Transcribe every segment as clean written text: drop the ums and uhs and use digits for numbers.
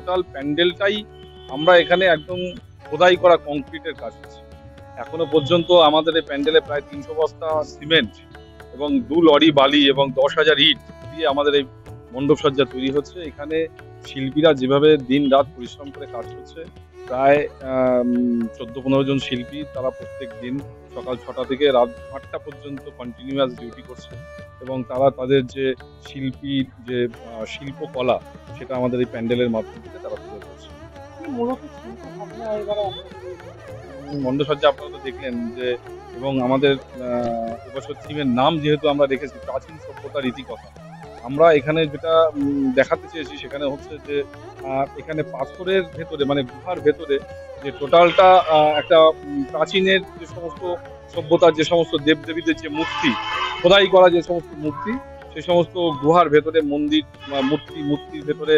Total প্যান্ডেলটাই আমরা এখানে একদম খোদাই করা কংক্রিটের কাজ হচ্ছে। এখনো পর্যন্ত আমাদের এই প্যান্ডেলে প্রায় 300 বস্তা সিমেন্ট এবং 2 লরি বালি এবং 10,000 ইট দিয়ে আমাদের এই মণ্ডপসজ্জা তৈরি হচ্ছে। এখানে শিল্পীরা যেভাবে দিন রাত পরিশ্রম করে কাজ করছে, প্রায় 14-15 জন শিল্পী, তারা প্রত্যেক দিন সকাল 6টা থেকে রাত 8টা পর্যন্ত কন্টিনিউয়াস ডিউটি করছে এবং তারা তাদের যে শিল্পীর যে শিল্পকলা, সেটা আমাদের এই প্যান্ডেলের মাধ্যম থেকে তারা তুলে ধরছে। মণ্ডপসজ্জা আপনারা তো দেখলেন যে, এবং আমাদের এবছর থিমের নাম যেহেতু আমরা রেখেছি প্রাচীন সভ্যতার ইতিকথা, আমরা এখানে যেটা দেখাতে চেয়েছি সেখানে হচ্ছে যে এখানে পাথরের ভেতরে মানে গুহার ভেতরে যে টোটালটা একটা প্রাচীনের যে সমস্ত সভ্যতার যে সমস্ত দেবদেবীদের যে মূর্তি, খোদাই করা যে সমস্ত মূর্তি, সে সমস্ত গুহার ভেতরে মন্দির মূর্তির ভেতরে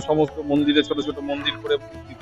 সমস্ত মন্দিরে ছোট ছোট মন্দির করে মূর্তি